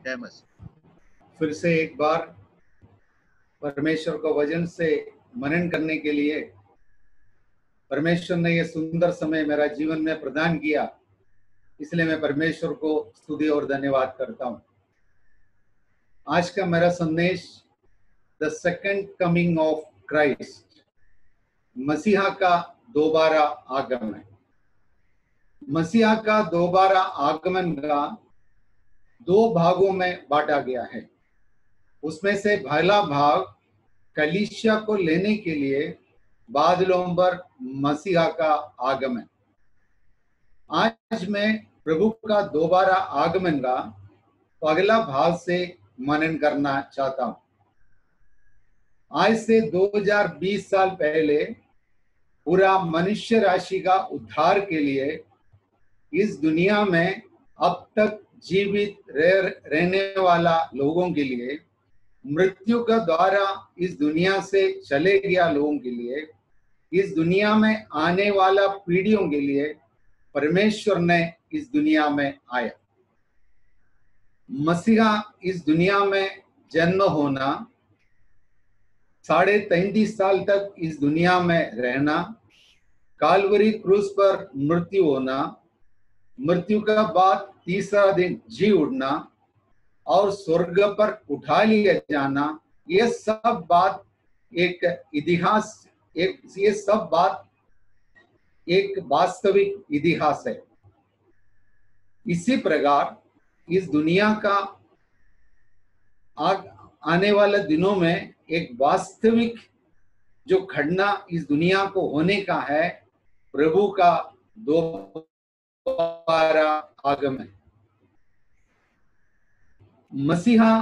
जय मसीह। फिर से एक बार परमेश्वर को वचन से मनन करने के लिए परमेश्वर ने यह सुंदर समय मेरा जीवन में प्रदान किया, इसलिए मैं परमेश्वर को स्तुति और धन्यवाद करता हूं। आज का मेरा संदेश the second coming of Christ, मसीहा का दोबारा आगमन। मसीहा का दोबारा आगमन का दो भागों में बांटा गया है। उसमें से पहला भाग कलीसिया को लेने के लिए बादलों पर मसीहा का आगमन। आज मैं प्रभु का दोबारा आगमन का अगला भाग से मनन करना चाहता हूं। आज से 2020 साल पहले पूरा मनुष्य राशि का उद्धार के लिए इस दुनिया में अब तक जीवित रहने वाला लोगों के लिए, मृत्यु का द्वारा इस दुनिया से चले गया लोगों के लिए, इस दुनिया में आने वाला पीढ़ियों के लिए परमेश्वर ने इस दुनिया में आया। मसीहा इस दुनिया में जन्म होना, 33.5 साल तक इस दुनिया में रहना, कालवरी क्रूस पर मृत्यु होना, मृत्यु का बाद तीसरा दिन जी उठना और स्वर्ग पर उठा लिया जाना, ये सब बात एक इतिहास, ये सब बात एक वास्तविक इतिहास है। इसी प्रकार इस दुनिया का आने वाले दिनों में एक वास्तविक जो घटना इस दुनिया को होने का है, प्रभु का दोबारा आगमन। मसीहा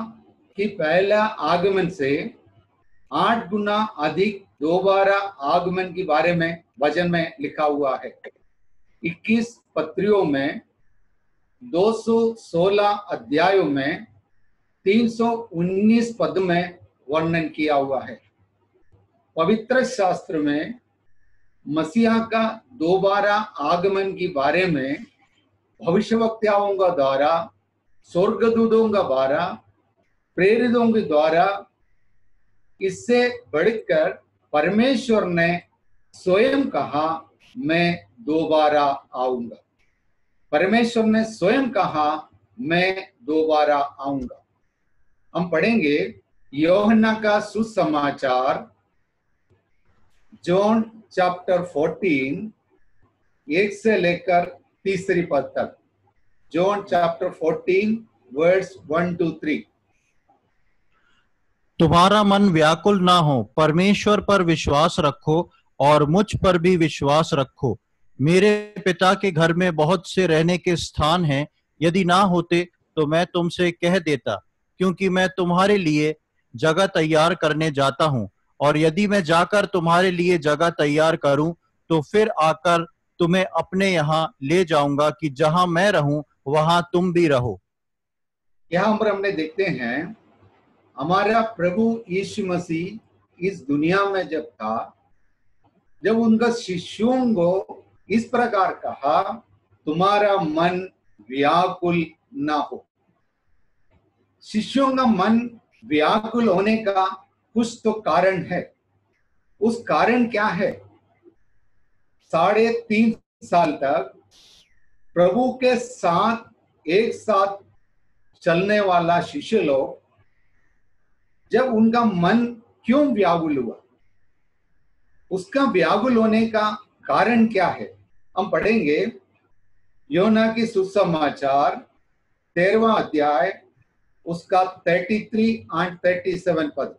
की पहला आगमन से 8 गुना अधिक दोबारा आगमन के बारे में वचन में लिखा हुआ है। 21 पत्रियों में 216 अध्यायों में 319 पद में वर्णन किया हुआ है। पवित्र शास्त्र में मसीहा का दोबारा आगमन के बारे में भविष्यवक्ताओं का द्वारा, स्वर्गदूतों का द्वारा, प्रेरितों के द्वारा, इससे बढ़कर परमेश्वर ने स्वयं कहा, मैं दोबारा आऊंगा। परमेश्वर ने स्वयं कहा, मैं दोबारा आऊंगा। हम पढ़ेंगे यूहन्ना का सुसमाचार, जॉन चैप्टर 14, 1 से लेकर 3 पद तक। John chapter 14 verse 1 to 3। तुम्हारा मन व्याकुल ना हो, परमेश्वर पर विश्वास रखो और मुझ पर भी विश्वास रखो। मेरे पिता के घर में बहुत से रहने के स्थान हैं, यदि ना होते तो मैं तुमसे कह देता, क्योंकि मैं तुम्हारे लिए जगह तैयार करने जाता हूँ। और यदि मैं जाकर तुम्हारे लिए जगह तैयार करूं तो फिर आकर तुम्हें अपने यहाँ ले जाऊंगा, कि जहां मैं रहूं वहां तुम भी रहो। यहाँ पर हमने देखते हैं, हमारा प्रभु यीशु मसीह इस दुनिया में जब था, जब उनका शिष्यों को इस प्रकार कहा, तुम्हारा मन व्याकुल ना हो। शिष्यों का मन व्याकुल होने का कुछ तो कारण है। उस कारण क्या है? 3.5 साल तक प्रभु के साथ एक साथ चलने वाला शिष्य लोग, जब उनका मन क्यों व्याकुल हुआ, उसका व्याकुल होने का कारण क्या है? हम पढ़ेंगे यूहन्ना की सुसमाचार 13वां अध्याय, उसका 33 and 37 पद।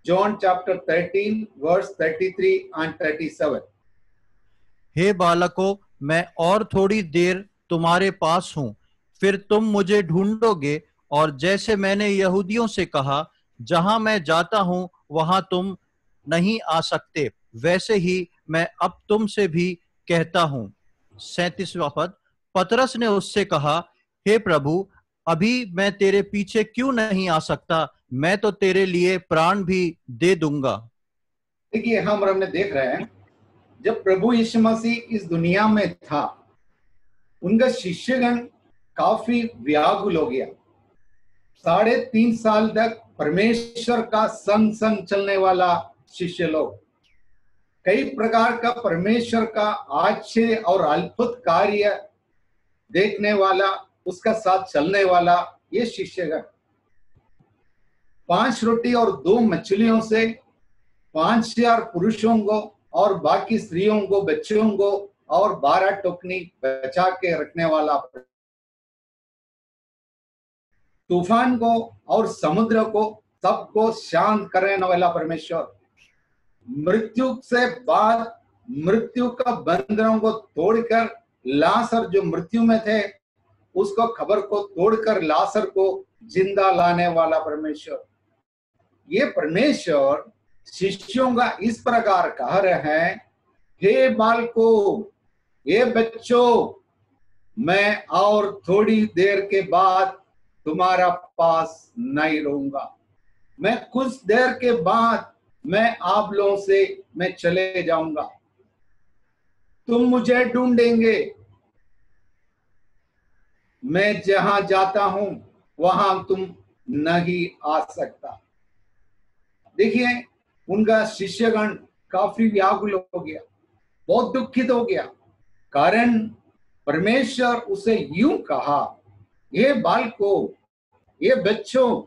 John chapter 13 verse 33 and 37। हे बालकों, मैं और थोड़ी देर तुम्हारे पास हूँ, फिर तुम मुझे ढूंढोगे, और जैसे मैंने यहूदियों से कहा, जहां मैं जाता हूँ वहां तुम नहीं आ सकते, वैसे ही मैं अब तुमसे भी कहता हूँ। 37वां पद। पतरस ने उससे कहा, हे प्रभु, अभी मैं तेरे पीछे क्यों नहीं आ सकता? मैं तो तेरे लिए प्राण भी दे दूंगा। देखिए, हम हमने देख रहे हैं, जब प्रभु यीशु मसीह इस दुनिया में था, उनका शिष्यगण काफी व्याकुल हो गया। 3.5 साल तक परमेश्वर का संग संग चलने वाला शिष्य लोग, कई प्रकार का परमेश्वर का आश्चर्य और अद्भुत कार्य देखने वाला, उसका साथ चलने वाला ये शिष्यगण 5 रोटी और 2 मछलियों से 5,000 पुरुषों को और बाकी स्त्रियों को, बच्चों को और 12 टोकनी बचा के रखने वाला, तूफान को और समुद्र को सबको शांत करने वाला परमेश्वर, मृत्यु से बाद मृत्यु का बंधनों को तोड़कर लासर जो मृत्यु में थे उसको खबर को तोड़कर लासर को जिंदा लाने वाला परमेश्वर। ये परमेश्वर शिष्यों का इस प्रकार कह रहे हैं, हे बालकों, हे बच्चों, मैं और थोड़ी देर के बाद तुम्हारा पास नहीं रहूंगा, मैं कुछ देर के बाद मैं आप लोगों से मैं चले जाऊंगा, तुम मुझे ढूंढेंगे, मैं जहां जाता हूं वहां तुम नहीं आ सकता। देखिए, उनका शिष्यगण काफी व्याकुल हो गया, बहुत दुखित हो गया, कारण परमेश्वर उसे यूं कहा, ये बालकों, ये बच्चों,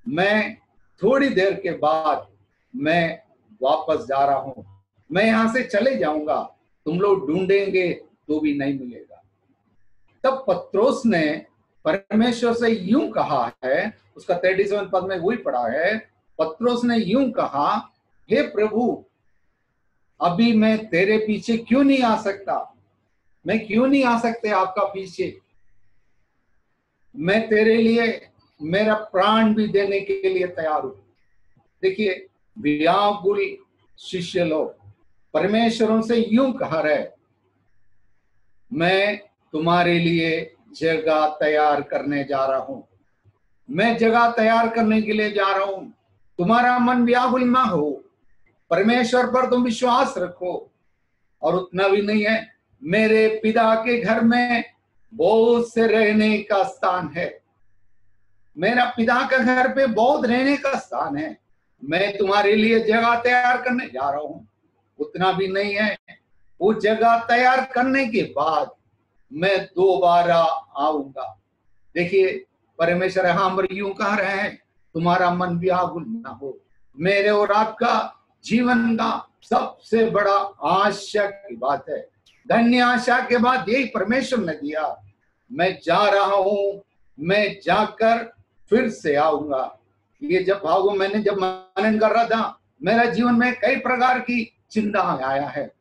मैं थोड़ी देर के बाद मैं वापस जा रहा हूं, मैं यहां से चले जाऊंगा, तुम लोग ढूंढेंगे तो भी नहीं मिलेगा। तब पत्रोस ने परमेश्वर से यूं कहा है, उसका 37 पद में वही पढ़ा है, पत्रोस ने यूं कहा, हे प्रभु, अभी मैं तेरे पीछे क्यों नहीं आ सकता, मैं क्यों नहीं आ सकते आपका पीछे, मैं तेरे लिए मेरा प्राण भी देने के लिए तैयार हूं। देखिए, व्याकुल शिष्य लोग परमेश्वरों से यूं कह रहे, मैं तुम्हारे लिए जगह तैयार करने जा रहा हूं, मैं जगह तैयार करने के लिए जा रहा हूं, तुम्हारा मन व्याकुल ना हो, परमेश्वर पर तुम विश्वास रखो। और उतना भी नहीं है, मेरे पिता के घर में बहुत से रहने का स्थान है, मेरा पिता का घर पे बहुत रहने का स्थान है, मैं तुम्हारे लिए जगह तैयार करने जा रहा हूं। उतना भी नहीं है, वो जगह तैयार करने के बाद मैं दोबारा आऊंगा। देखिए, परमेश्वर हम यूं कह रहे हैं, तुम्हारा मन व्याकुल ना हो, मेरे और आपका जीवन का सबसे बड़ा आशा की बात है, धन्य आशा के बाद यही परमेश्वर ने दिया, मैं जा रहा हूं, मैं जाकर फिर से आऊंगा। ये जब मैंने जब मनन कर रहा था, मेरा जीवन में कई प्रकार की चिंता आया है।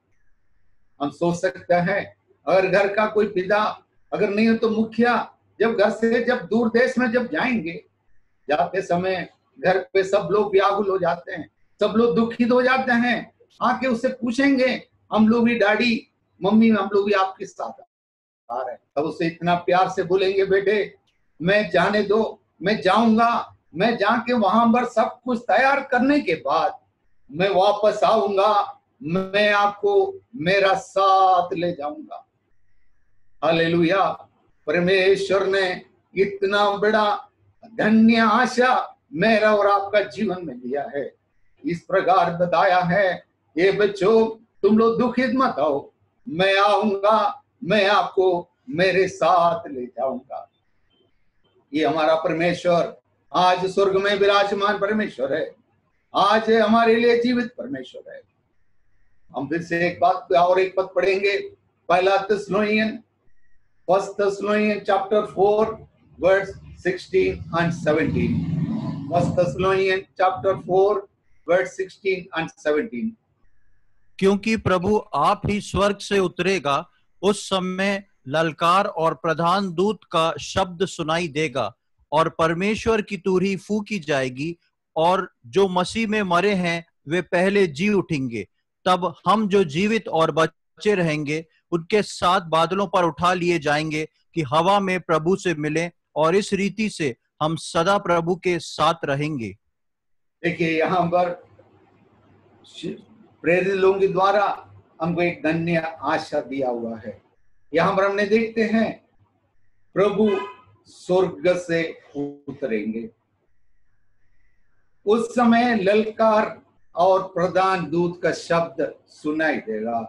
हम सोच सकते हैं, अगर घर का कोई पिता, अगर नहीं हो तो मुखिया, जब घर से जब दूर देश में जब जाएंगे, जाते समय घर पे सब लोग व्याकुल हो जाते हैं, सब लोग दुखित हो जाते हैं, आके उससे पूछेंगे, हम लोग भी डैडी मम्मी हम लोग भी आपके साथ आ रहे हैं, तब उसे इतना प्यार से बोलेंगे, बेटे मैं जाने दो, मैं जाऊंगा, मैं जाके वहां पर सब कुछ तैयार करने के बाद मैं वापस आऊंगा, मैं आपको मेरा साथ ले जाऊंगा। हालेलुया। परमेश्वर ने इतना बड़ा धन्य आशा मेरा और आपका जीवन में दिया है, इस प्रकार बताया है, ये बच्चों तुम लोग दुखित मत हो, मैं आऊंगा, मैं आपको मेरे साथ ले जाऊंगा। ये हमारा परमेश्वर आज स्वर्ग में विराजमान परमेश्वर है, आज हमारे लिए जीवित परमेश्वर है। हम फिर से एक बात और एक पद पढ़ेंगे, पहला Thessalonians, first Thessalonians chapter 4 verse 16 and 17। First Thessalonians chapter 4 verse 16 and 17। क्योंकि प्रभु आप ही स्वर्ग से उतरेगा, उस समय ललकार और प्रधान दूत का शब्द सुनाई देगा और परमेश्वर की तुरही फूंकी जाएगी, और जो मसीह में मरे हैं वे पहले जी उठेंगे। तब हम जो जीवित और बचे रहेंगे उनके साथ बादलों पर उठा लिए जाएंगे कि हवा में प्रभु से मिले, और इस रीति से हम सदा प्रभु के साथ रहेंगे। देखिए, यहाँ पर प्रेरित लोगों के द्वारा हमको एक धन्य आशा दिया हुआ है। यहाँ पर हमने देखते हैं, प्रभु स्वर्ग से उतरेंगे। उस समय ललकार और प्रधान दूत का शब्द सुनाई देगा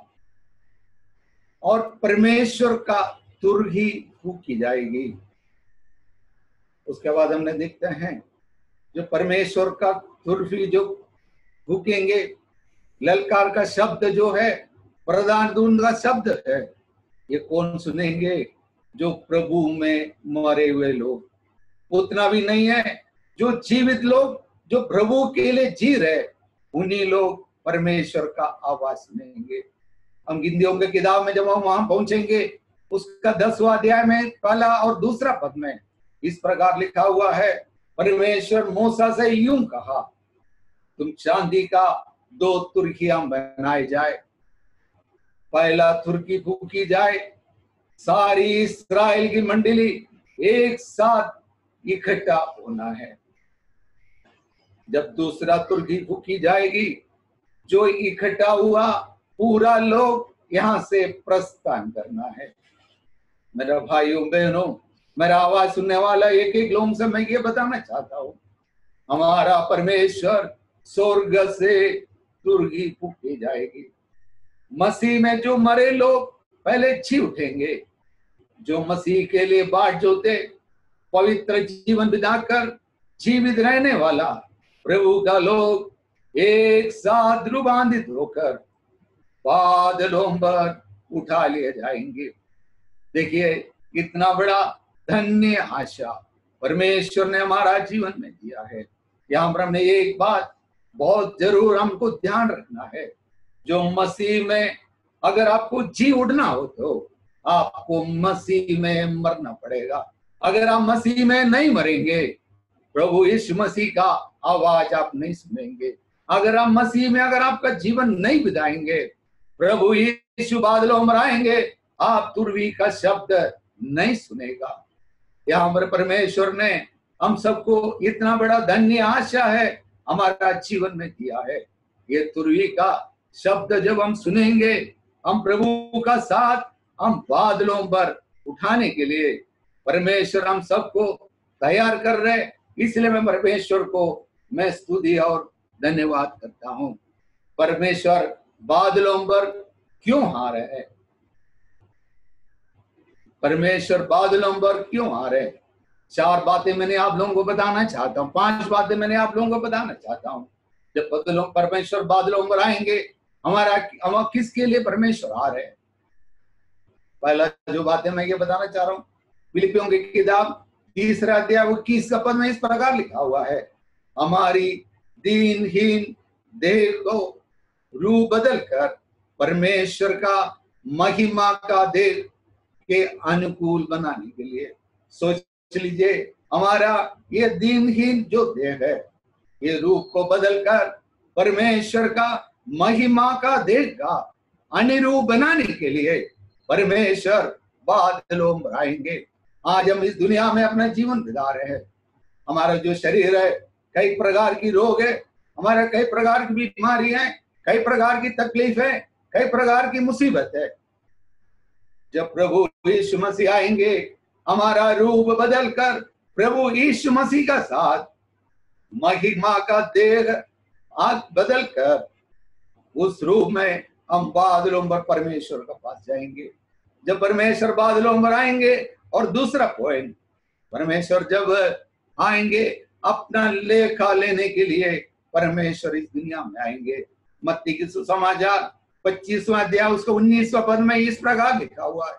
और परमेश्वर का तुरही फूकी जाएगी। उसके बाद हमने देखते हैं जो परमेश्वर का तुरही जो फूकेंगे, ललकार का शब्द जो है, प्रधान दूत का शब्द है, ये कौन सुनेंगे? जो प्रभु में मरे हुए लोग। उतना भी नहीं है, जो जीवित लोग जो प्रभु के लिए जी रहे, उन्हीं लोग परमेश्वर का आवाज सुनेंगे। हम गिनतियों की किताब में जब हम वहां पहुंचेंगे, उसका 10वां अध्याय में पहला और दूसरा पद में इस प्रकार लिखा हुआ है, परमेश्वर मूसा से यूं कहा, तुम चांदी का 2 तुर्कियां बनाए जाए, पहला तुर्की फूकी जाए, सारी इस्राएल की मंडली एक साथ इकट्ठा होना है। जब दूसरा तुर्की फूकी जाएगी, जो इकट्ठा हुआ पूरा लोग यहां से प्रस्थान करना है। मेरा भाइयों बहनों, मेरा आवाज सुनने वाला एक एक लोगों से मैं ये बताना चाहता हूं, हमारा परमेश्वर स्वर्ग से तुर्की फूकी जाएगी। मसीह में जो मरे लोग पहले जी उठेंगे। जो मसीह के लिए बाट जोते, पवित्र जीवन बिताकर जीवित रहने वाला प्रभु का लोग एक साथ रूपांतरित होकर बादलों पर उठा लिए जाएंगे। देखिए कितना बड़ा धन्य आशा परमेश्वर ने हमारा जीवन में दिया है। यहाँ पर हमने एक बात बहुत जरूर हमको ध्यान रखना है, जो मसीह में अगर आपको जी उठना हो तो आपको मसीह में मरना पड़ेगा। अगर आप मसीह में नहीं मरेंगे, प्रभु यीशु मसीह का आवाज आप नहीं सुनेंगे। अगर आप मसीह में अगर आपका जीवन नहीं बिताएंगे, प्रभु यीशु बादलों में आएंगे, आप तुरही का शब्द नहीं सुनेगा। यहाँ पर परमेश्वर ने हम सबको इतना बड़ा धन्य आशा है हमारा जीवन में दिया है। ये तुरही का शब्द जब हम सुनेंगे, हम प्रभु का साथ हम बादलों पर उठाने के लिए परमेश्वर हम सबको तैयार कर रहे। इसलिए मैं परमेश्वर को मैं स्तुति और धन्यवाद करता हूं। परमेश्वर बादलों पर क्यों आ रहे हैं? परमेश्वर बादलों पर क्यों आ रहे हैं? 4 बातें मैंने आप लोगों को बताना चाहता हूं, 5 बातें मैंने आप लोगों को बताना चाहता हूं। जब परमेश्वर बादलों पर आएंगे, हम किसके लिए परमेश्वर आ रहे हैं? पहला जो बातें मैं ये बताना चाह रहा हूं, फिलिपियों की किताब 3 अध्याय 21 का पद में इस प्रकार लिखा हुआ है, हमारी दीनहीन देह को रूप बदल कर परमेश्वर का महिमा का देह के अनुकूल बनाने के लिए। सोच लीजिए, हमारा ये दीनहीन जो देह है, ये रूप को बदलकर परमेश्वर का महिमा का देह का अनुरूप बनाने के लिए परमेश्वर बादलों में आएंगे। आज हम इस दुनिया में अपना जीवन बिता रहे हैं। हमारा जो शरीर है, कई प्रकार की रोग है, हमारा कई प्रकार की बीमारी है, कई प्रकार की तकलीफ है, कई प्रकार की मुसीबत है। जब प्रभु यीशु मसीह आएंगे, हमारा रूप बदलकर प्रभु यीशु मसीह का साथ महिमा का देह आज बदलकर उस रूप में हम बादलों पर परमेश्वर के पास जाएंगे। जब परमेश्वर बादलों पर आएंगे, और दूसरा पॉइंट, परमेश्वर जब आएंगे अपना लेखा लेने के लिए परमेश्वर इस दुनिया में आएंगे। मत्ती की सुसमाचार 25वां अध्याय उसका 19वां पद में इस प्रकार लिखा हुआ है,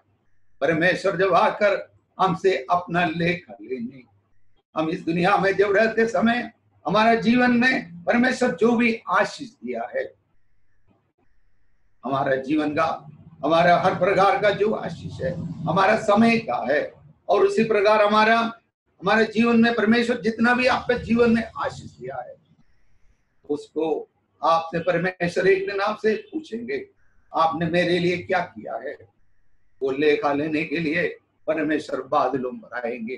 परमेश्वर जब आकर हमसे अपना लेखा लेने, हम इस दुनिया में जब रहते समय हमारा जीवन में परमेश्वर जो भी आशीष दिया है, हमारा जीवन का, हमारा हर प्रकार का जो आशीष है, हमारा समय का है, और उसी प्रकार हमारे जीवन में परमेश्वर जितना भी आपके जीवन में आशीष दिया है, उसको आपसे परमेश्वर एक दिन आपसे पूछेंगे, आपने मेरे लिए क्या किया है? वो लेखा लेने के लिए परमेश्वर बादलों पर आएंगे।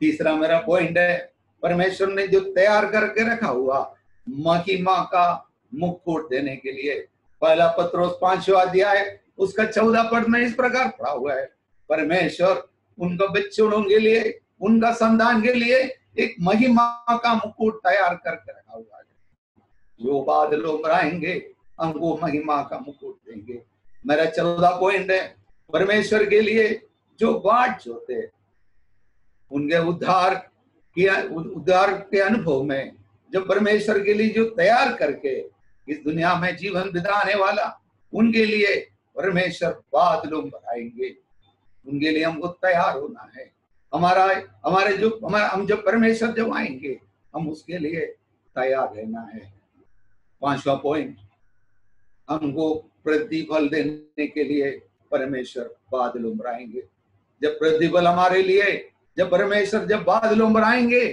तीसरा मेरा पॉइंट है, परमेश्वर ने जो तैयार करके रखा हुआ महिमा का मुकुट देने के लिए। पहला पत्रोस 5वां अध्याय उसका 14 पद में इस प्रकार पढ़ा हुआ है, परमेश्वर उनका बच्चों के लिए उनका संतान के लिए एक महिमा का मुकुट तैयार करके रखा हुआ है। जो बादलों पर आएंगे हमको महिमा का मुकुट देंगे। मेरा 14 पॉइंट है, परमेश्वर के लिए जो बाट जोते हैं उनके उद्धार के अनुभव में, जो परमेश्वर के लिए जो तैयार करके इस दुनिया में जीवन बिताने वाला, उनके लिए परमेश्वर बादलों पर आएंगे। उनके लिए हमको तैयार होना है। हम जब परमेश्वर जब आएंगे हम उसके लिए तैयार रहना है। 5वां पॉइंट, हमको प्रतिफल देने के लिए परमेश्वर बादलों पर आएंगे। जब प्रतिफल हमारे लिए, जब परमेश्वर जब बादलों पर आएंगे,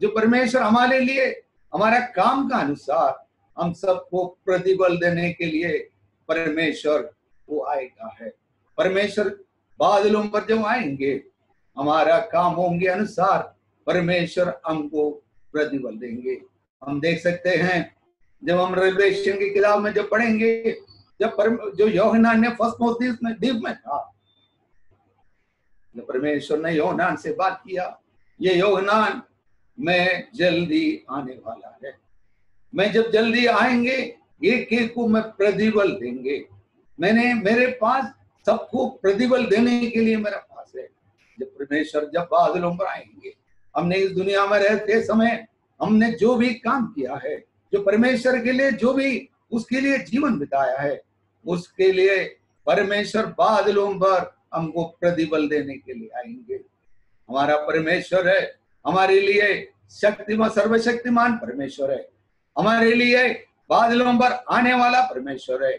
जो परमेश्वर हमारे लिए हमारा काम का अनुसार हम सबको प्रतिफल देने के लिए परमेश्वर वो आएगा है। परमेश्वर बादलों पर जब आएंगे हमारा काम होंगे अनुसार परमेश्वर हमको प्रतिफल देंगे। हम देख सकते हैं जब हम रेवलेशन की किताब में जब पढ़ेंगे, जो यूहन्ना ने फर्स्ट मोतीस में द्वीप में था, जब परमेश्वर ने यूहन्ना से बात किया, ये यूहन्ना मैं जल्दी आने वाला है, मैं जब जल्दी आएंगे एक एक को मैं प्रतिफल देंगे। मेरे पास सबको प्रतिफल देने के लिए मेरा पास है। जब परमेश्वर जब बादलों पर आएंगे, हमने इस दुनिया में रहते समय हमने जो भी काम किया है, जो परमेश्वर के लिए जो भी उसके लिए जीवन बिताया है, उसके लिए परमेश्वर बादलों पर हमको प्रतिफल देने के लिए आएंगे। हमारा परमेश्वर है, हमारे लिए शक्तिमान सर्वशक्तिमान परमेश्वर है, हमारे लिए बादलों पर आने वाला परमेश्वर है,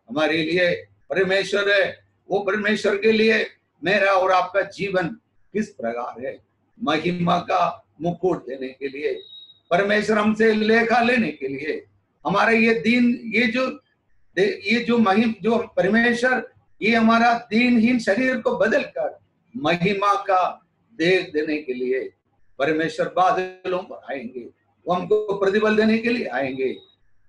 हमारे लिए परमेश्वर है। वो परमेश्वर के लिए मेरा और आपका जीवन किस प्रकार है, महिमा का मुकुट देने के लिए, परमेश्वर हमसे लेखा लेने के लिए, हमारा ये दिन, जो परमेश्वर ये हमारा दीनहीन शरीर को बदलकर महिमा का देख देने के लिए परमेश्वर बादलों पर आएंगे। वो हमको प्रतिफल देने के लिए आएंगे।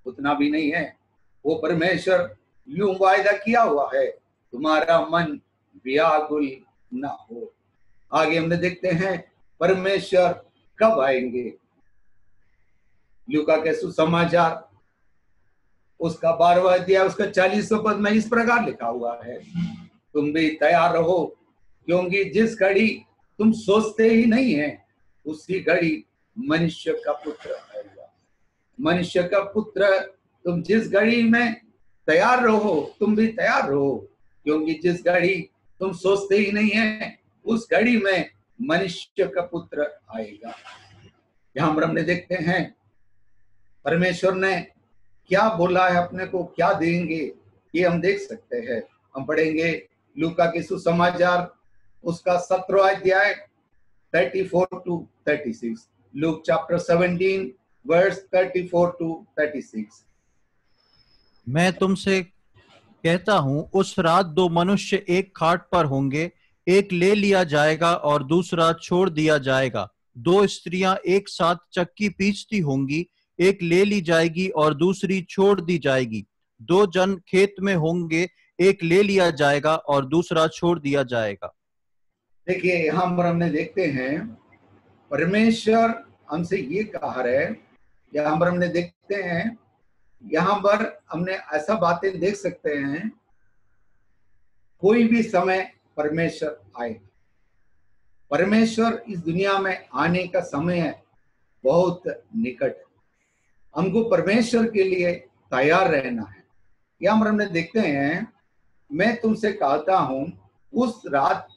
उतना भी नहीं है, वो परमेश्वर यूं वायदा किया हुआ है, तुम्हारा मन व्याकुल ना हो। आगे हमने देखते हैं परमेश्वर कब आएंगे। लूका के सुसमाचार उसका 12वां अध्याय उसका 40वां पद में इस प्रकार लिखा हुआ है, तुम भी तैयार रहो, क्योंकि जिस घड़ी तुम सोचते ही नहीं है उसी घड़ी मनुष्य का पुत्र आएगा। मनुष्य का पुत्र, तुम जिस घड़ी में तैयार रहो, तुम भी तैयार रहो, क्योंकि जिस घड़ी तुम सोचते ही नहीं है उस घड़ी में मनुष्य का पुत्र आएगा। यहां पर हमने देखते हैं परमेश्वर ने क्या बोला है, अपने को क्या देंगे, ये हम देख सकते हैं। हम पढ़ेंगे लूका के सुसमाचार उसका 17वां अध्याय 34 to 36। Luke chapter 17 verse 34 to 36। मैं तुमसे कहता हूं, उस रात दो मनुष्य एक खाट पर होंगे, एक ले लिया जाएगा और दूसरा छोड़ दिया जाएगा। दो स्त्रियां एक साथ चक्की पीसती होंगी, एक ले ली जाएगी और दूसरी छोड़ दी जाएगी। दो जन खेत में होंगे, एक ले लिया जाएगा और दूसरा छोड़ दिया जाएगा। देखिए यहाँ पर हमने देखते हैं परमेश्वर हमसे ये कहा है, यहाँ पर हमने देखते हैं, यहाँ पर हमने ऐसा बातें देख सकते हैं, कोई भी समय परमेश्वर आएगा। परमेश्वर इस दुनिया में आने का समय बहुत निकट है। हमको परमेश्वर के लिए तैयार रहना है। यहाँ पर हमने देखते हैं, मैं तुमसे कहता हूं, उस रात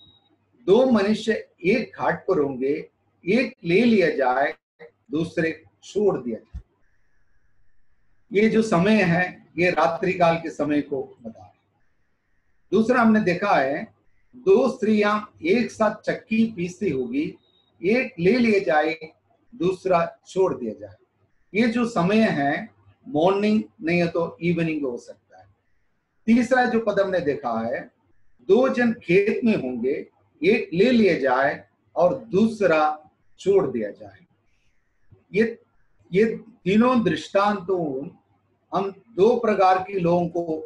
दो मनुष्य एक घाट पर होंगे, एक ले लिया जाए, दूसरे छोड़ दिया जाए। ये जो समय है ये रात्रि काल के समय को बता रहा है। दूसरा हमने देखा है, दो स्त्रियां एक साथ चक्की पीसती होगी, एक ले लिया जाए, दूसरा छोड़ दिया जाए। ये जो समय है मॉर्निंग नहीं है तो इवनिंग हो सकता है। तीसरा जो पद हमने देखा है, दो जन खेत में होंगे, एक ले लिया जाए और दूसरा छोड़ दिया जाए। ये तीनों दृष्टांतों हम दो प्रकार के लोगों को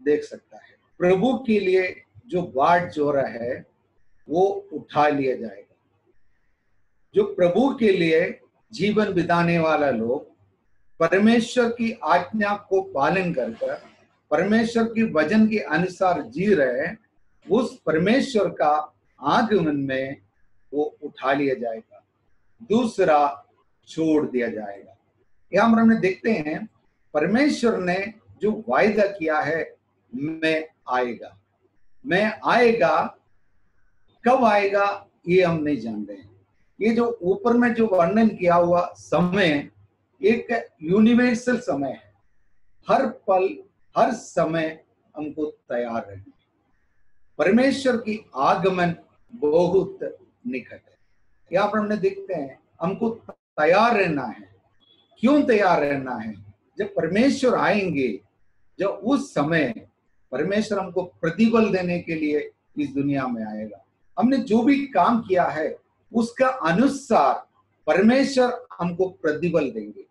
देख सकता है। प्रभु के लिए जो बाट जो रहा है वो उठा लिया जाएगा, जो प्रभु के लिए जीवन बिताने वाला लोग परमेश्वर की आज्ञा को पालन कर परमेश्वर की वचन के अनुसार जी रहे, उस परमेश्वर का आगमन में वो उठा लिया जाएगा, दूसरा छोड़ दिया जाएगा। यहाँ हमने देखते हैं परमेश्वर ने जो वायदा किया है, मैं आएगा, कब आएगा ये हम नहीं जानते हैं। ये जो ऊपर में जो वर्णन किया हुआ समय एक यूनिवर्सल समय है, हर पल हर समय हमको तैयार रहना है। परमेश्वर की आगमन बहुत निकट है। यहाँ पर हमने देखते हैं हमको तैयार रहना है। क्यों तैयार रहना है? जब परमेश्वर आएंगे, जब उस समय परमेश्वर हमको प्रतिफल देने के लिए इस दुनिया में आएगा। हमने जो भी काम किया है उसका अनुसार परमेश्वर हमको प्रतिफल देंगे।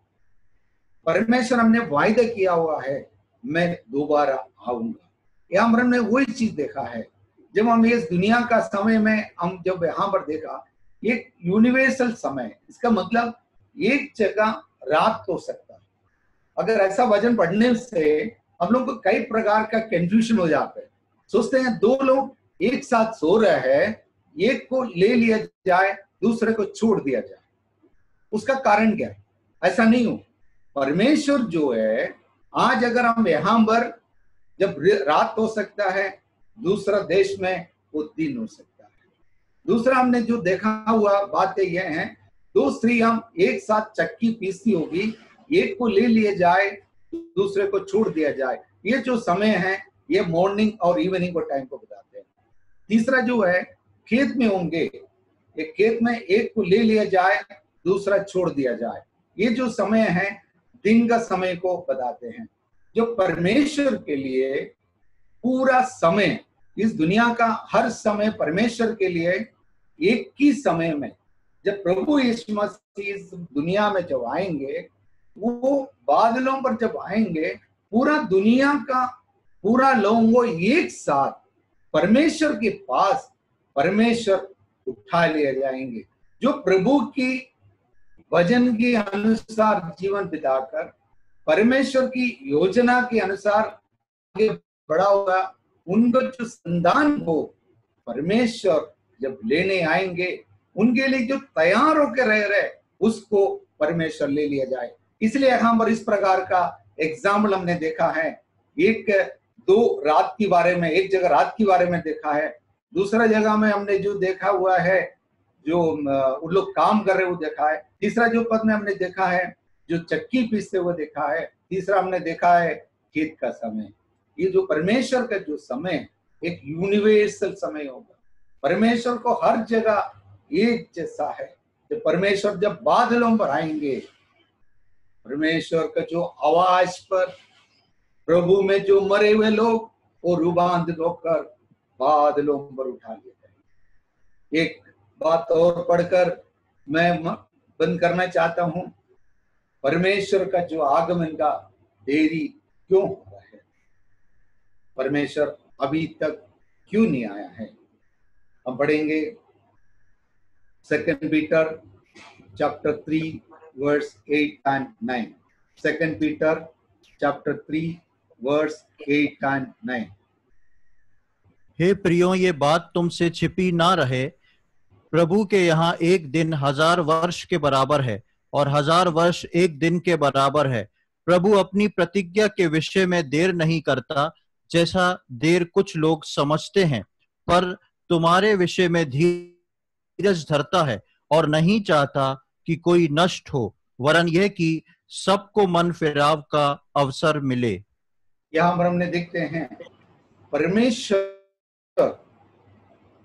परमेश्वर हमने वायदा किया हुआ है, मैं दोबारा आऊंगा। यहाँ हमने वही चीज देखा है। जब हम इस दुनिया का समय में हम जब यहाँ पर देखा, एक यूनिवर्सल समय, इसका मतलब एक जगह रात हो सकता है। अगर ऐसा वचन पढ़ने से हम लोग को कई प्रकार का कंफ्यूजन हो जाता है। सोचते हैं दो लोग एक साथ सो रहे हैं, एक को ले लिया जाए, दूसरे को छोड़ दिया जाए। उसका कारण क्या है? ऐसा नहीं हो। परमेश्वर जो है, आज अगर हम यहाँ पर जब रात हो सकता है, दूसरा देश में वो दिन हो सकता है। दूसरा हमने जो देखा हुआ बातें यह हैं, दो स्त्री हम एक साथ चक्की पीसती होगी, एक को ले लिया जाए, दूसरे को छोड़ दिया जाए। ये जो समय है ये मॉर्निंग और इवनिंग को टाइम को बताते हैं। तीसरा जो है, खेत में होंगे, एक खेत में एक को ले लिया जाए, दूसरा छोड़ दिया जाए। ये जो समय है दिन का समय को बताते हैं। जो परमेश्वर के लिए पूरा समय, इस दुनिया का हर समय परमेश्वर के लिए एक ही समय में, जब प्रभु यीशु मसीह इस दुनिया में जब आएंगे, वो बादलों पर जब आएंगे, पूरा दुनिया का पूरा लोगों को एक साथ परमेश्वर के पास परमेश्वर उठा लिए जाएंगे। जो प्रभु की वचन के अनुसार जीवन बिताकर परमेश्वर की योजना के अनुसार आगे बढ़ा होगा, उनको जो संतान को परमेश्वर जब लेने आएंगे, उनके लिए जो तैयार होकर रह रहे उसको परमेश्वर ले लिया जाए। इसलिए यहाँ पर इस प्रकार का एग्जाम्पल हमने देखा है। एक दो रात के बारे में, एक जगह रात के बारे में देखा है, दूसरा जगह में हमने जो देखा हुआ है, जो उन लोग काम कर रहे वो देखा है। तीसरा जो पद में हमने देखा है, जो चक्की पीसते हुए देखा है। तीसरा हमने देखा है खेत का समय। ये जो परमेश्वर का जो समय एक यूनिवर्सल समय होगा। परमेश्वर को हर जगह एक जैसा है। जब परमेश्वर जब बादलों पर आएंगे, परमेश्वर का जो आवाज पर प्रभु में जो मरे हुए लोग वो रूबांधित होकर बादलों पर उठा लिए जाएंगे। एक बात और पढ़कर मैं बंद करना चाहता हूं। परमेश्वर का जो आगमन का देरी क्यों हो रहा है? परमेश्वर अभी तक क्यों नहीं आया है? हम पढ़ेंगे 2 Peter chapter 3 verse 8 and 9. 2 Peter chapter 3 verse 8 and 9. हे प्रियो, ये बात तुमसे छिपी ना रहे। प्रभु के यहाँ एक दिन 1000 वर्ष के बराबर है और 1000 वर्ष एक दिन के बराबर है। प्रभु अपनी प्रतिज्ञा के विषय में देर नहीं करता, जैसा देर कुछ लोग समझते हैं, पर तुम्हारे विषय में धीरज धरता है और नहीं चाहता कि कोई नष्ट हो, वरन यह कि सबको मन फिराव का अवसर मिले। यहाँ पर हमने देखते हैं परमेश्वर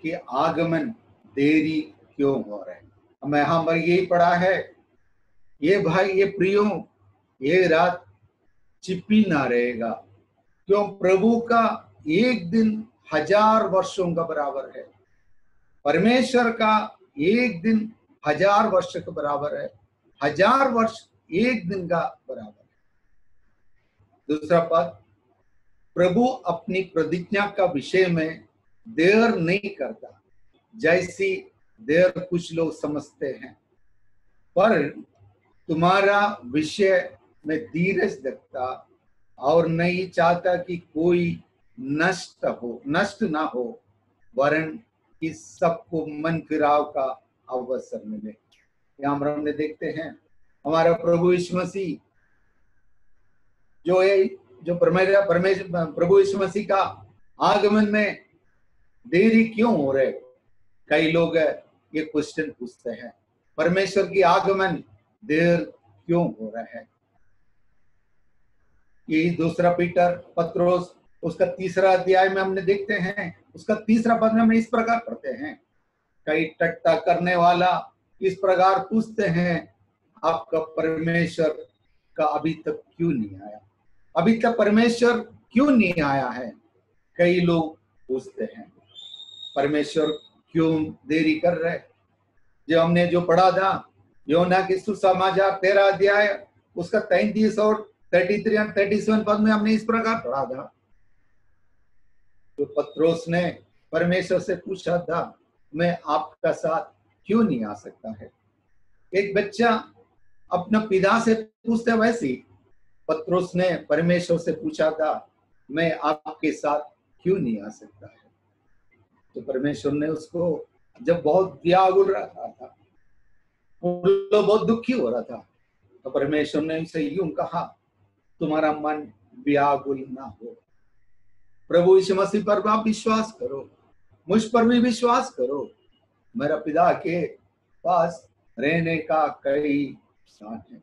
के आगमन देरी क्यों हो रहा है। हमें यहाँ पर यही पढ़ा है, ये भाई ये प्रियो, ये रात छिपी ना रहेगा। क्यों? प्रभु का एक दिन 1000 वर्षों का बराबर है। परमेश्वर का एक दिन 1000 वर्ष के बराबर है। 1000 वर्ष एक दिन का बराबर है। दूसरा पद, प्रभु अपनी प्रतिज्ञा का विषय में देर नहीं करता, जैसी देर कुछ लोग समझते हैं। पर तुम्हारा विषय में धीरज रखता और नहीं चाहता कि कोई नष्ट ना हो, वरन कि सबको मन फिराव का अवसर मिले। यहाँ पर हमने देखते हैं हमारा प्रभु यीशु मसीह जो प्रभु यीशु मसीह का आगमन में देरी क्यों हो रहे, कई लोग ये क्वेश्चन पूछते हैं, परमेश्वर की आगमन देर क्यों हो रहा है। यही दूसरा पत्रोस उसका 3 अध्याय में हमने देखते हैं, उसका 3 पद में हम इस प्रकार पढ़ते हैं, कई टट्टा करने वाला इस प्रकार पूछते हैं, आपका परमेश्वर का अभी तक क्यों नहीं आया, अभी तक परमेश्वर क्यों नहीं आया है। कई लोग पूछते हैं परमेश्वर क्यों देरी कर रहे। जो हमने जो पढ़ा था योना के सुसमाचार 13 अध्याय उसका 33 और 33 और 37 पद में हमने इस प्रकार पढ़ा था, तो पत्रोस ने परमेश्वर से पूछा था, मैं आपका साथ क्यों नहीं आ सकता है। एक बच्चा अपना पिता से पूछते वैसे पत्रोस ने परमेश्वर से पूछा था, मैं आपके साथ क्यों नहीं आ सकता है। तो परमेश्वर ने उसको, जब बहुत व्याकुल रहा था, बहुत दुखी हो रहा था, तो परमेश्वर ने उसे यूं कहा, तुम्हारा मन व्याकुल ना हो, प्रभु यीशु मसीह पर आप विश्वास करो, मुझ पर भी विश्वास करो, मेरा पिता के पास रहने का कई स्थान है,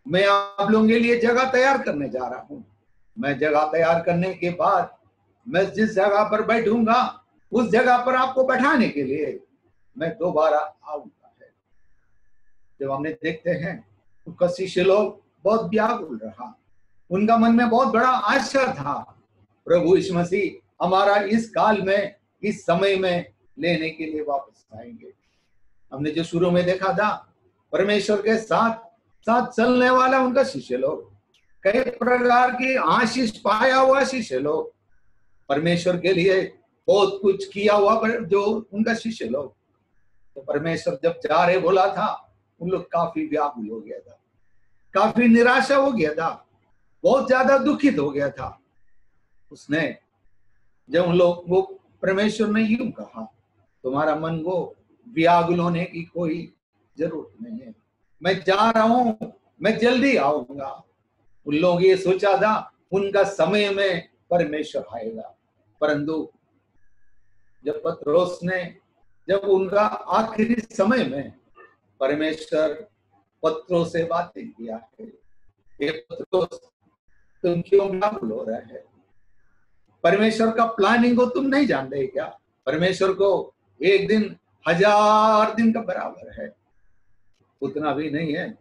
मैं आप लोगों के लिए जगह तैयार करने जा रहा हूं। मैं जगह तैयार करने के बाद मैं जिस जगह पर बैठूंगा उस जगह पर आपको बैठाने के लिए मैं दोबारा आऊंगा है। जब हमने देखते हैं उसका शिष्य लोग बहुत व्याकुल रहा, उनका मन में बहुत बड़ा आशा था, प्रभु यीशु मसीह हमारा इस काल में इस समय में लेने के लिए वापस आएंगे। हमने जो शुरू में देखा था, परमेश्वर के साथ साथ चलने वाला उनका शिष्य लोग, कई प्रकार की आशीष पाया हुआ शिष्य लोग, परमेश्वर के लिए बहुत कुछ किया हुआ पर जो उनका शिष्य लोग, तो परमेश्वर जब जा रहे बोला था, उन लोग काफी व्याकुल हो गया था, काफी निराशा हो गया था, बहुत ज्यादा दुखित हो गया था। उसने जब उन लोग वो परमेश्वर ने यूं कहा, तुम्हारा मन को व्याकुल होने की कोई जरूरत नहीं है, मैं जा रहा हूं, मैं जल्दी आऊंगा। उन लोग ये सोचा था उनका समय में परमेश्वर आएगा, परंतु जब पत्रोस ने जब उनका आखिरी समय में परमेश्वर पत्रोस से बातें किया है, ये पत्रोस तुम क्यों व्याकुल हो रहे हैं, परमेश्वर का प्लानिंग को तुम नहीं जान रहे क्या। परमेश्वर को एक दिन 1000 दिन का बराबर है, उतना भी नहीं है।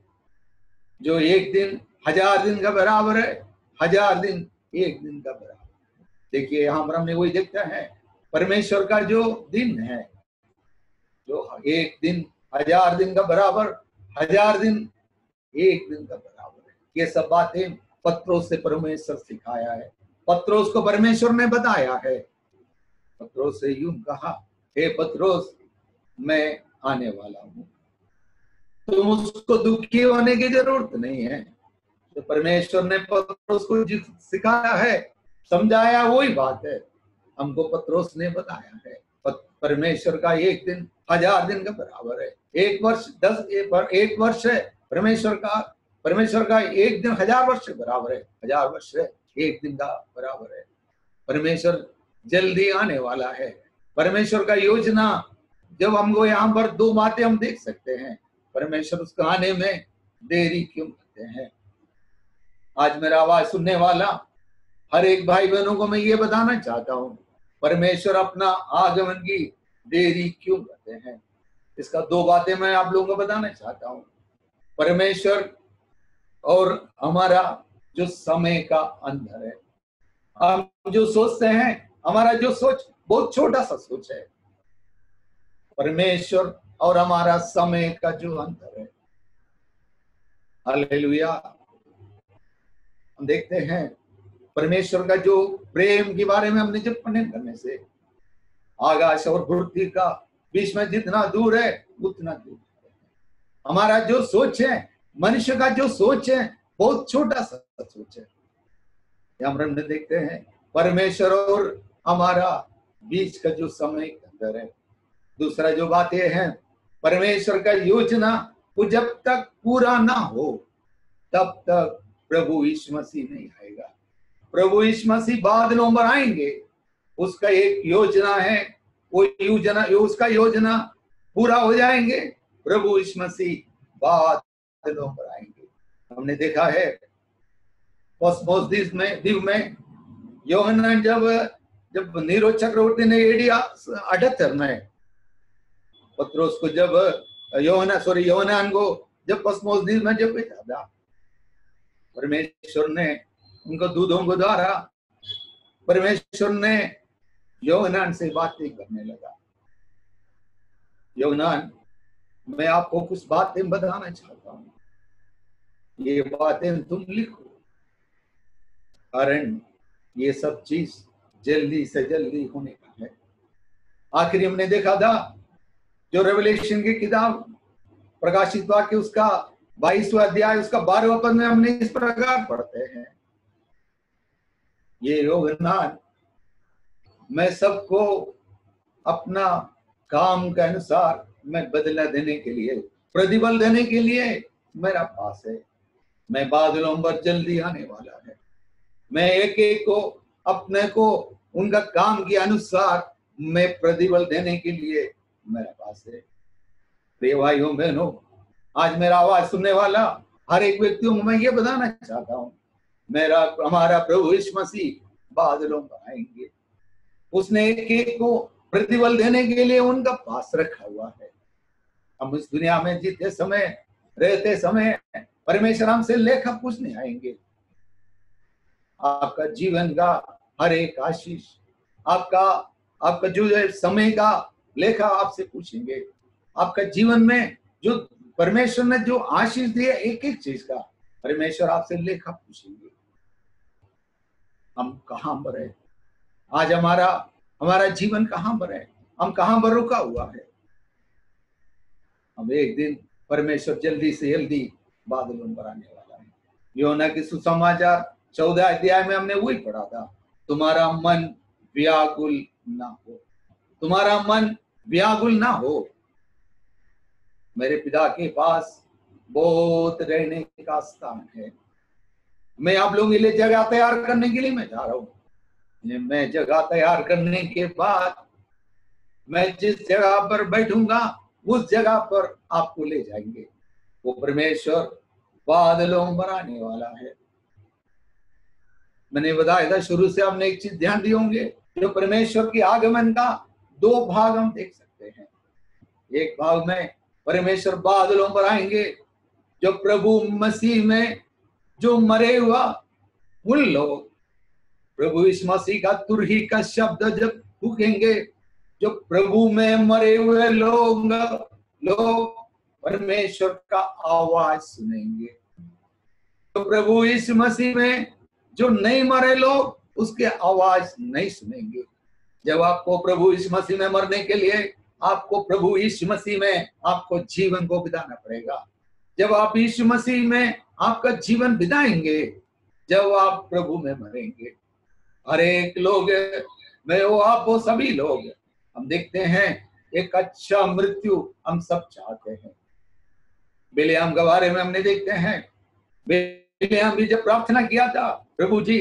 जो एक दिन 1000 दिन का बराबर है, 1000 दिन एक दिन का बराबर। देखिए यहाँ पर हमने वही देखता है, परमेश्वर का जो दिन है, जो एक दिन 1000 दिन का बराबर, 1000 दिन एक दिन का बराबर है। ये सब बातें पत्रोस से परमेश्वर सिखाया है, पत्रोस को परमेश्वर ने बताया है। पत्रोस से यूं कहा, हे पत्रोस मैं आने वाला हूं, तुम उसको दुखी होने की जरूरत नहीं है। तो परमेश्वर ने पत्रोस को सिखाया है, समझाया, वही बात है हमको पत्रोस ने बताया है। परमेश्वर का एक दिन 1000 दिन का बराबर है, एक वर्ष है परमेश्वर का एक दिन 1000 वर्ष के बराबर है, 1000 वर्ष है एक दिन का बराबर है। परमेश्वर जल्दी आने वाला है। परमेश्वर का योजना, जब हमको यहाँ पर 2 बातें हम देख सकते हैं, परमेश्वर उसको आने में देरी क्यों करते हैं। आज मेरा आवाज सुनने वाला हर एक भाई बहनों को मैं ये बताना चाहता हूँ, परमेश्वर अपना आगमन की देरी क्यों करते हैं। इसका 2 बातें मैं आप लोगों को बताना चाहता हूँ। परमेश्वर और हमारा जो समय का अंतर है, हम जो सोचते हैं, हमारा जो सोच बहुत छोटा सा सोच है, परमेश्वर और हमारा समय का जो अंतर है। हालेलुया। हम देखते हैं परमेश्वर का जो प्रेम के बारे में हमने जब पठन करने से, आकाश और पृथ्वी का बीच में जितना दूर है उतना दूर है। हमारा जो सोच है, मनुष्य का जो सोच है, बहुत छोटा सा सोच है। हम देखते हैं परमेश्वर और हमारा बीच का जो समय के अंदर है। दूसरा जो बात यह है, परमेश्वर का योजना वो जब तक पूरा ना हो तब तक प्रभु यीशु मसीह नहीं आएगा। प्रभु यीशु मसीह बादलों पर आएंगे, उसका एक योजना है, वो योजना, उसका योजना पूरा हो जाएंगे, प्रभु यीशु मसीह बादलों पर आएंगे। हमने देखा है पसमोस द्वीप में यूहन्ना जब नीरो चक्रवर्ती ने एडी 78 में पत्रोस को जब यूहन्ना को जब पसमोस द्वीप में जब भेजा था, परमेश्वर ने उनको दूधों को द्वारा परमेश्वर ने यूहन्ना से बातें करने लगा। यूहन्ना, मैं आपको कुछ बातें बताना चाहता हूं, ये बातें तुम लिखो, कारण ये सब चीज जल्दी से जल्दी होने का है। आखिर हमने देखा था जो रेवलेशन की किताब प्रकाशित वाक्य उसका 22वां अध्याय उसका 12वां पद में हमने इस प्रकार पढ़ते हैं, ये यूहन्ना मैं सबको अपना काम के अनुसार मैं बदला देने के लिए, प्रतिफल देने के लिए मेरा पास है। मैं बादलों पर जल्दी आने वाला है। मैं एक एक को अपने को उनका काम के अनुसार मैं प्रतिफल देने के लिए मेरा पास है। प्रिय भाइयों बहनों, आज मेरा आवाज सुनने वाला हर एक व्यक्ति को मैं ये बताना चाहता हूँ, हमारा प्रभु यीशु मसीह बादलों पर आएंगे। उसने एक एक को प्रतिफल देने के लिए उनका पास रखा हुआ है। हम इस दुनिया में जीते समय, रहते समय परमेश्वर हमसे लेखा पूछने आएंगे। आपका जीवन का हर एक आशीष, आपका जो समय का लेखा आपसे पूछेंगे। आपका जीवन में जो परमेश्वर ने जो आशीष दिए, एक एक चीज का परमेश्वर आपसे लेखा पूछेंगे। हम कहां पर है आज, हमारा जीवन कहां पर है, हम कहां पर रुका हुआ है। हम एक दिन परमेश्वर जल्दी से जल्दी बादलों पर आने वाला है। यूहन्ना की सुसमाचार 14 अध्याय में हमने वही पढ़ा था, तुम्हारा मन व्याकुल ना हो, तुम्हारा मन व्याकुल ना हो। मेरे पिता के पास बहुत रहने का स्थान है। मैं आप लोगों के लिए जगह तैयार करने के लिए मैं जा रहा हूं। मैं जगह तैयार करने के बाद मैं जिस जगह पर बैठूंगा उस जगह पर आपको ले जाएंगे। वो परमेश्वर बादलों पर आने वाला है। मैंने बताया था शुरू से, हमने एक चीज ध्यान दिए होंगे, जो परमेश्वर के आगमन का 2 भाग हम देख सकते हैं। एक भाग में परमेश्वर बादलों पर आएंगे, जो प्रभु मसीह में जो मरे हुआ उन लोग, प्रभु यीशु मसीह का तुरही का शब्द जब फूकेंगे, जो प्रभु में मरे हुए लोग परमेश्वर का आवाज सुनेंगे। तो प्रभु यीशु मसीह में जो नहीं मरे लोग उसके आवाज नहीं सुनेंगे। जब आपको प्रभु यीशु मसीह में मरने के लिए आपको प्रभु यीशु मसीह में आपको जीवन को बिताना पड़ेगा। जब आप यीशु मसीह में आपका जीवन बिताएंगे, जब आप प्रभु में मरेंगे, हर एक लोग, मैं वो आप वो सभी लोग, हम देखते हैं एक अच्छा मृत्यु हम सब चाहते हैं। बिलियाम के बारे में हमने देखते हैं, बिलियाम भी जब प्रार्थना किया था, प्रभु जी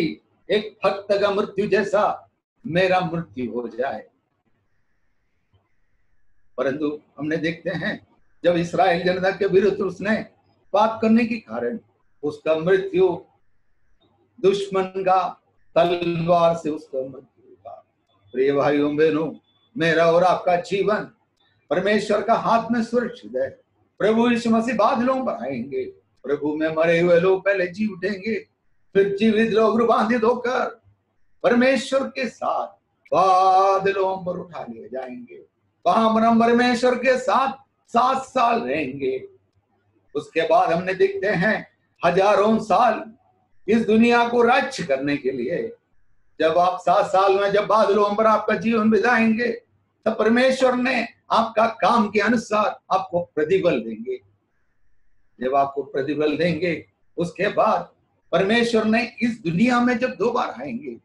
एक भक्त का मृत्यु जैसा मेरा मृत्यु हो जाए, परंतु हमने देखते हैं जब इस्राएल जनता के विरुद्ध उसने पाप करने के कारण उसका मृत्यु दुश्मन का तलवार से उसका मृत्यु हुआ। प्रिय भाइयों बहनों, मेरा और आपका जीवन परमेश्वर का हाथ में सुरक्षित है। प्रभु यीशु मसीह बादलों पर आएंगे, प्रभु में मरे हुए लोग पहले जी उठेंगे, फिर जीवित लोग रूपांतरित होकर परमेश्वर के साथ बादलों पर उठा लिए जाएंगे। वहां पर हम परमेश्वर के साथ 7 साल रहेंगे। उसके बाद हमने देखते हैं हजारों साल इस दुनिया को राज्य करने के लिए। जब आप 7 साल में जब बादलों पर आपका जीवन बिताएंगे, तब परमेश्वर ने आपका काम के अनुसार आपको प्रतिफल देंगे। जब आपको प्रतिफल देंगे, उसके बाद परमेश्वर ने इस दुनिया में जब दोबारा आएंगे,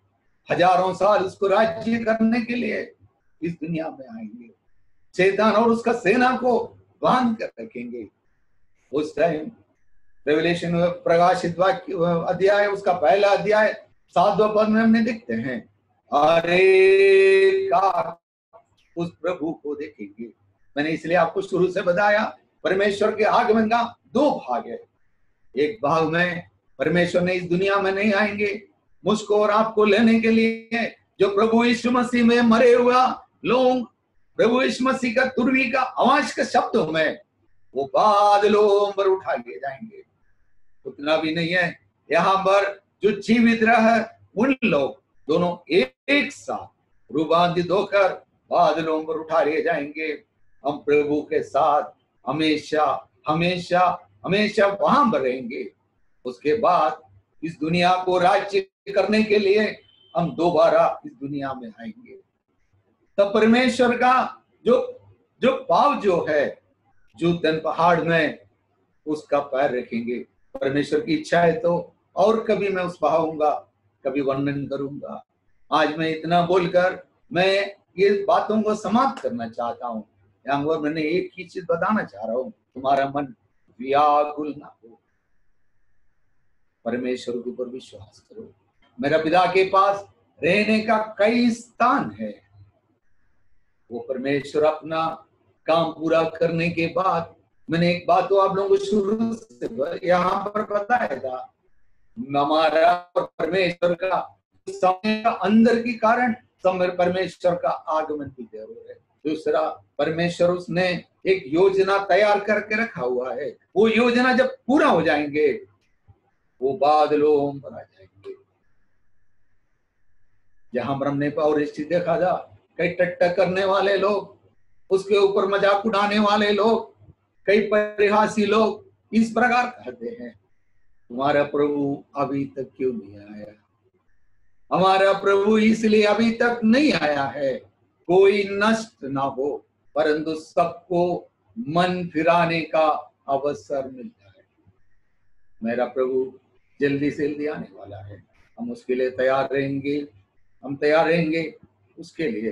हजारों साल उसको राज्य करने के लिए इस दुनिया में आएंगे, शैतान और उसका सेना को बांध कर रखेंगे। उस टाइम रेवलेशन प्रकाशित वाक्य अध्याय, उसका पहला अध्याय 7वें पद में हमने देखते हैं, अरे का उस प्रभु को देखेंगे। मैंने इसलिए आपको शुरू से बताया, परमेश्वर के आगमन का दो भाग है। एक भाग में परमेश्वर ने इस दुनिया में नहीं आएंगे मुझको और आपको लेने के लिए, जो प्रभु यीशु मसीह में मरे हुआ लोग प्रभु यीशु मसीह का तुरवी का आवाज के शब्दों में वो बादलों पर उठा लिए जाएंगे। उतना भी नहीं है, यहाँ पर जो जीवित रहे उन लोग दोनों एक साथ रूपांतरित होकर बादलों पर उठा लिए जाएंगे। हम प्रभु के साथ हमेशा हमेशा हमेशा वहां पर रहेंगे। उसके बाद इस दुनिया को राज्य करने के लिए हम दोबारा इस दुनिया में आएंगे। तब परमेश्वर का जो पाव जो है जूतन पहाड़ में उसका पैर रखेंगे। परमेश्वर की इच्छा है तो और कभी मैं उस पाऊंगा, कभी वर्णन करूंगा। आज मैं इतना बोलकर मैं ये बातों को समाप्त करना चाहता हूँ। यहाँ पर मैंने एक ही चीज बताना चाह रहा हूँ, तुम्हारा मन व्याकुल ना हो, परमेश्वर के ऊपर विश्वास करो। मेरा पिता के पास रहने का कई स्थान है। वो परमेश्वर अपना काम पूरा करने के बाद, मैंने एक बात तो आप लोगों को शुरू से यहाँ पर बताया था, हमारा और परमेश्वर का समय का अंदर के कारण समय परमेश्वर का आगमन की जरूरत है। दूसरा, परमेश्वर उसने एक योजना तैयार करके रखा हुआ है। वो योजना जब पूरा हो जाएंगे वो बादलों पर आ जाएंगे। जहां पर हमने और देखा था, कई टट्टा करने वाले लोग, उसके ऊपर मजाक उड़ाने वाले लोग, कई परिहासी लोग इस प्रकार कहते हैं, तुम्हारा प्रभु अभी तक क्यों नहीं आया? हमारा प्रभु इसलिए अभी तक नहीं आया है कोई नष्ट ना हो, परंतु सबको मन फिराने का अवसर मिलता है। मेरा प्रभु जल्दी से जल्दी आने वाला है। हम उसके लिए तैयार रहेंगे, हम तैयार रहेंगे उसके लिए।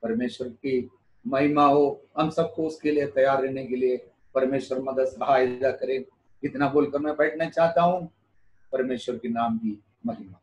परमेश्वर की महिमा हो, हम सबको उसके लिए तैयार रहने के लिए परमेश्वर मदद सहायता करें। इतना बोलकर मैं बैठना चाहता हूँ। परमेश्वर के नाम की महिमा।